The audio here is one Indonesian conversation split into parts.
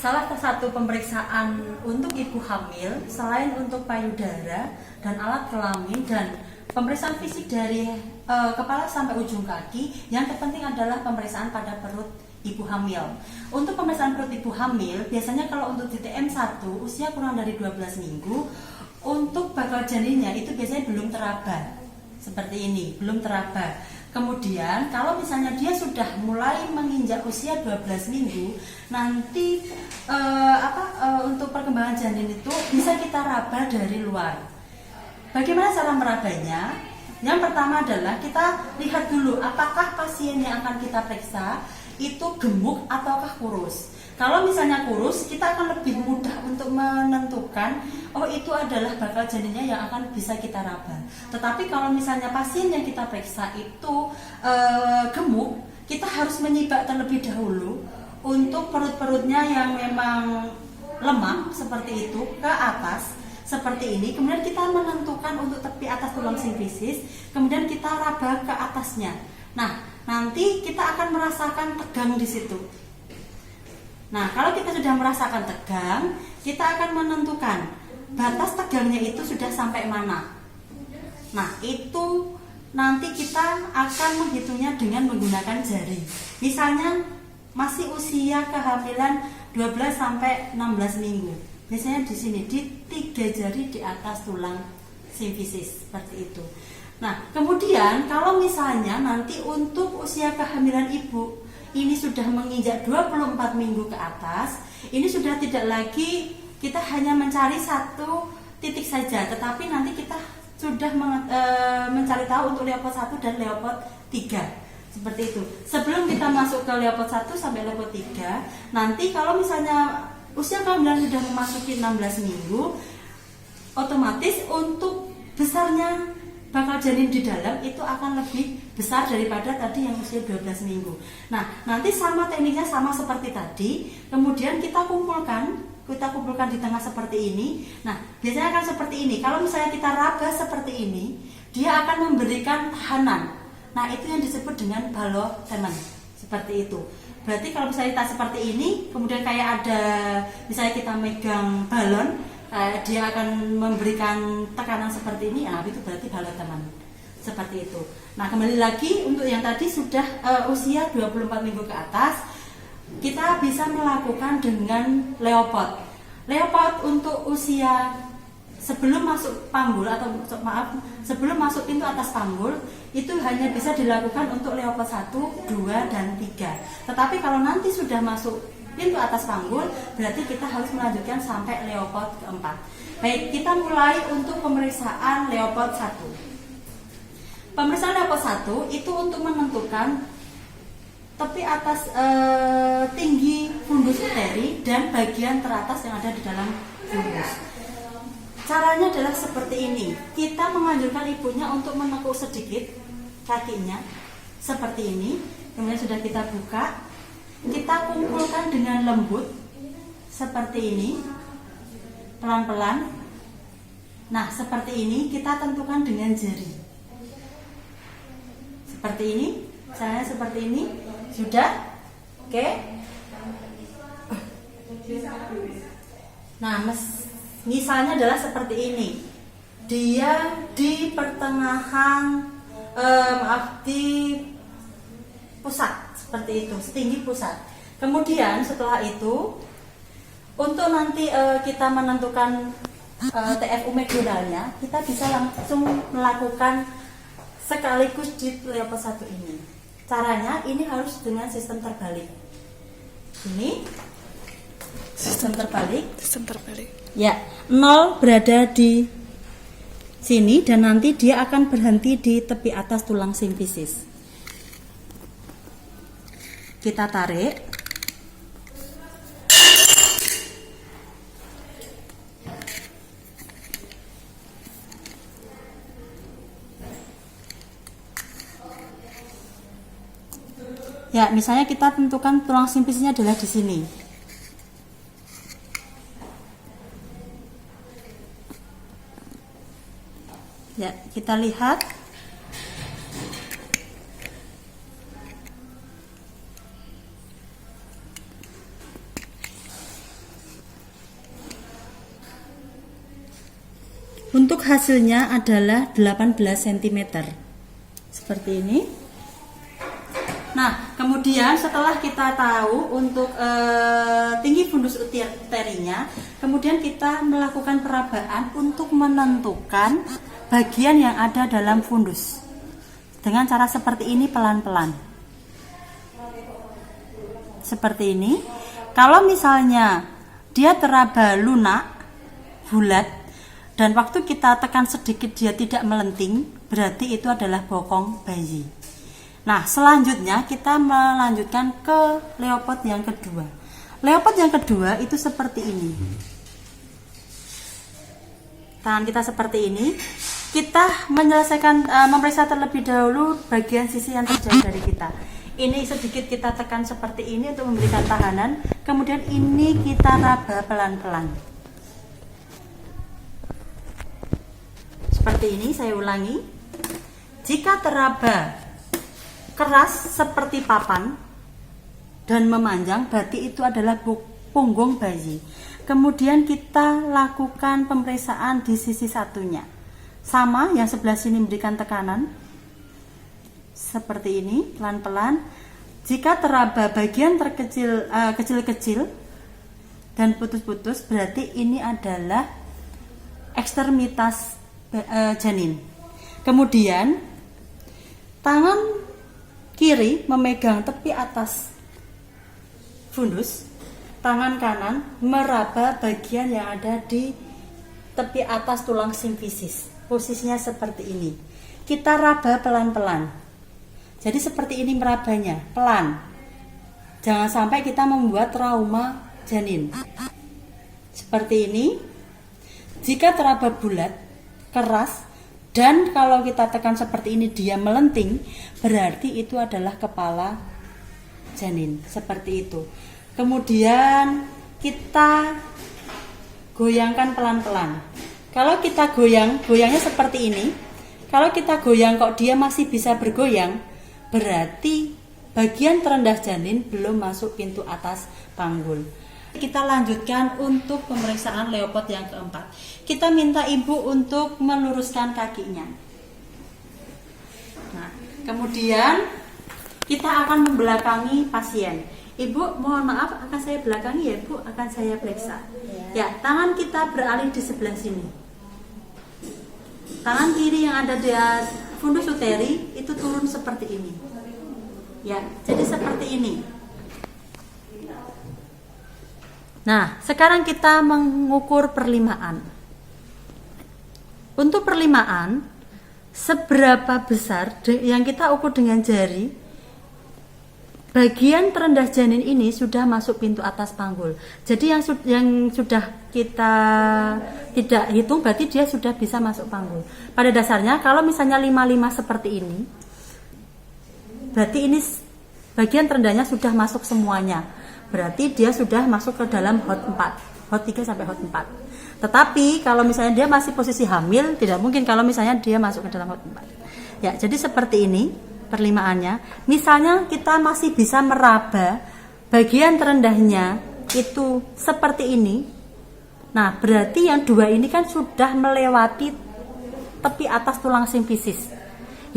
salah satu pemeriksaan untuk ibu hamil selain untuk payudara dan alat kelamin dan pemeriksaan fisik dari kepala sampai ujung kaki, yang terpenting adalah pemeriksaan pada perut ibu hamil. Untuk pemeriksaan perut ibu hamil, biasanya kalau untuk DTM1 usia kurang dari 12 minggu, untuk bakal janinnya itu biasanya belum teraba. Seperti ini, belum teraba. Kemudian kalau misalnya dia sudah mulai menginjak usia 12 minggu, nanti untuk perkembangan janin itu bisa kita raba dari luar. Bagaimana cara merabanya? Yang pertama adalah kita lihat dulu apakah pasien yang akan kita periksa itu gemuk ataukah kurus. Kalau misalnya kurus, kita akan lebih mudah untuk menentukan, oh itu adalah bakal janinnya yang akan bisa kita raba. Tetapi kalau misalnya pasien yang kita periksa itu gemuk, kita harus menyibak terlebih dahulu untuk perut-perutnya yang memang lemah seperti itu ke atas, seperti ini. Kemudian kita menentukan untuk tepi atas tulang simfisis, kemudian kita raba ke atasnya. Nah, nanti kita akan merasakan tegang di situ. Nah, kalau kita sudah merasakan tegang, kita akan menentukan batas tegangnya itu sudah sampai mana. Nah, itu nanti kita akan menghitungnya dengan menggunakan jari. Misalnya masih usia kehamilan 12 sampai 16 minggu. Biasanya di sini di 3 jari di atas tulang simfisis seperti itu. Nah, kemudian kalau misalnya nanti untuk usia kehamilan ibu ini sudah menginjak 24 minggu ke atas, ini sudah tidak lagi kita hanya mencari satu titik saja, tetapi nanti kita sudah mencari tahu untuk Leopard 1 dan Leopard 3. Seperti itu. Sebelum kita masuk ke Leopard 1 sampai Leopard 3, nanti kalau misalnya usia kehamilan sudah memasuki 16 minggu, otomatis untuk besarnya bakal janin di dalam itu akan lebih besar daripada tadi yang usia 12 minggu. Nah, nanti sama tekniknya sama seperti tadi. Kemudian kita kumpulkan di tengah seperti ini. Nah, biasanya akan seperti ini. Kalau misalnya kita raba seperti ini, dia akan memberikan tahanan. Nah, itu yang disebut dengan ballonnement. Seperti itu. Berarti kalau misalnya kita seperti ini, kemudian kayak ada misalnya kita megang balon, dia akan memberikan tekanan seperti ini, nah itu berarti ballonnement. Seperti itu. Nah, kembali lagi untuk yang tadi sudah usia 24 minggu ke atas, kita bisa melakukan dengan Leopard. Leopard untuk usia sebelum masuk panggul atau sebelum masuk pintu atas panggul itu hanya bisa dilakukan untuk Leopard 1, 2, dan 3. Tetapi kalau nanti sudah masuk pintu atas panggul, berarti kita harus melanjutkan sampai Leopard keempat. Baik, kita mulai untuk pemeriksaan Leopard 1. Pemeriksaan Leopard 1 itu untuk menentukan tepi atas tinggi fundus uteri dan bagian teratas yang ada di dalam fundus. Caranya adalah seperti ini. Kita menganjurkan ibunya untuk menekuk sedikit kakinya seperti ini. Kemudian sudah kita buka, kita kumpulkan dengan lembut seperti ini, pelan-pelan. Nah, seperti ini kita tentukan dengan jari. Seperti ini, saya seperti ini. Sudah? Oke. Nah, misalnya adalah seperti ini. Dia di pertengahan di pusat seperti itu, setinggi pusat. Kemudian setelah itu untuk nanti kita menentukan TFU medulanya, kita bisa langsung melakukan sekaligus di Leopard 1 ini. Caranya ini harus dengan sistem terbalik. Ini sistem terbalik. Ya, 0 berada di sini dan nanti dia akan berhenti di tepi atas tulang simfisis. Kita tarik. Ya, misalnya kita tentukan tulang simfisisnya adalah di sini. Ya, kita lihat. Untuk hasilnya adalah 18 cm. Seperti ini. Nah, kemudian setelah kita tahu untuk tinggi fundus uterinya, kemudian kita melakukan perabaan untuk menentukan bagian yang ada dalam fundus. Dengan cara seperti ini, pelan-pelan. Seperti ini. Kalau misalnya dia teraba lunak, bulat, dan waktu kita tekan sedikit dia tidak melenting, berarti itu adalah bokong bayi. Nah, selanjutnya kita melanjutkan ke leopard yang kedua. Leopard yang kedua itu seperti ini. Tangan kita seperti ini. Kita menyelesaikan memeriksa terlebih dahulu bagian sisi yang terjauh dari kita. Ini sedikit kita tekan seperti ini untuk memberikan tahanan. Kemudian ini kita raba pelan-pelan. Seperti ini, saya ulangi. Jika teraba keras seperti papan dan memanjang, berarti itu adalah punggung bayi. Kemudian kita lakukan pemeriksaan di sisi satunya. Sama, yang sebelah sini memberikan tekanan. Seperti ini, pelan-pelan. Jika teraba bagian terkecil, kecil-kecil dan putus-putus, berarti ini adalah ekstremitas janin. Kemudian tangan kiri memegang tepi atas fundus, tangan kanan meraba bagian yang ada di tepi atas tulang simfisis. Posisinya seperti ini. Kita raba pelan-pelan. Jadi seperti ini merabanya, pelan. Jangan sampai kita membuat trauma janin. Seperti ini. Jika teraba bulat, keras, dan kalau kita tekan seperti ini dia melenting, berarti itu adalah kepala janin. Seperti itu. Kemudian kita goyangkan pelan-pelan. Kalau kita goyangnya seperti ini. Kalau kita goyang kok dia masih bisa bergoyang, berarti bagian terendah janin belum masuk pintu atas panggul. Kita lanjutkan untuk pemeriksaan leopard yang keempat. Kita minta ibu untuk meluruskan kakinya. Nah, kemudian kita akan membelakangi pasien. Ibu, mohon maaf, akan saya belakangi ya, Bu, akan saya periksa. Ya, tangan kita beralih di sebelah sini. Tangan kiri yang ada di fundus uteri itu turun seperti ini. Ya, jadi seperti ini. Nah, sekarang kita mengukur perlimaan. Untuk perlimaan, seberapa besar yang kita ukur dengan jari, bagian terendah janin ini sudah masuk pintu atas panggul. Jadi yang sudah kita tidak hitung, berarti dia sudah bisa masuk panggul. Pada dasarnya, kalau misalnya 55 seperti ini, berarti ini bagian terendahnya sudah masuk semuanya. Berarti dia sudah masuk ke dalam hot 4, hot 3 sampai hot 4. Tetapi kalau misalnya dia masih posisi hamil, tidak mungkin kalau misalnya dia masuk ke dalam hot 4. Ya, jadi seperti ini perlimaannya. Misalnya kita masih bisa meraba bagian terendahnya itu seperti ini. Nah, berarti yang dua ini kan sudah melewati tepi atas tulang simfisis.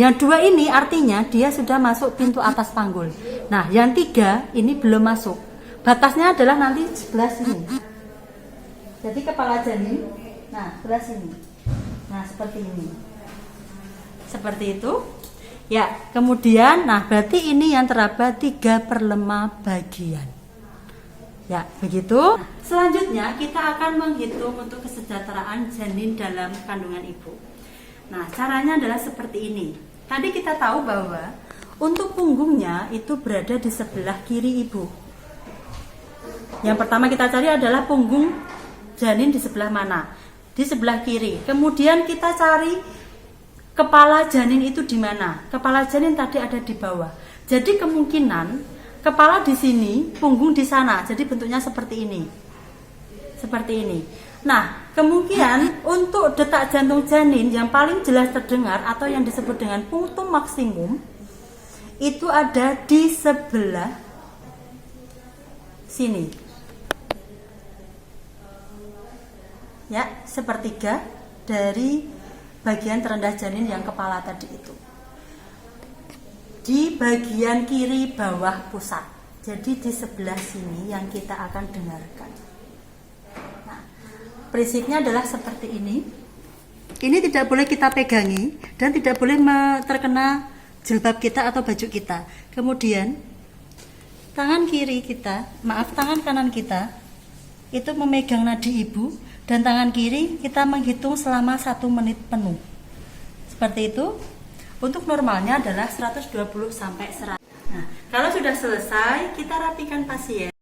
Yang dua ini artinya dia sudah masuk pintu atas panggul. Nah, yang tiga ini belum masuk. Batasnya adalah nanti sebelah sini. Jadi kepala janin, nah sebelah sini. Nah, seperti ini. Seperti itu. Ya, kemudian, nah berarti ini yang teraba 3/5 bagian. Ya, begitu. Selanjutnya kita akan menghitung untuk kesejahteraan janin dalam kandungan ibu. Nah, caranya adalah seperti ini. Tadi kita tahu bahwa untuk punggungnya itu berada di sebelah kiri ibu. Yang pertama kita cari adalah punggung janin di sebelah mana? Di sebelah kiri. Kemudian kita cari kepala janin itu di mana? Kepala janin tadi ada di bawah. Jadi kemungkinan kepala di sini, punggung di sana. Jadi bentuknya seperti ini. Seperti ini. Nah, kemungkinan untuk detak jantung janin yang paling jelas terdengar atau yang disebut dengan punktum maksimum itu ada di sebelah sini. Ya, sepertiga. dari bagian terendah janin yang kepala tadi itu. Di bagian kiri bawah pusat. Jadi di sebelah sini yang kita akan dengarkan. Nah, prinsipnya adalah seperti ini. Ini tidak boleh kita pegangi dan tidak boleh terkena jilbab kita atau baju kita. Kemudian tangan kanan kita itu memegang nadi ibu, dan tangan kiri kita menghitung selama 1 menit penuh. Seperti itu. Untuk normalnya adalah 120 sampai 100. Nah, kalau sudah selesai, kita rapikan pasien.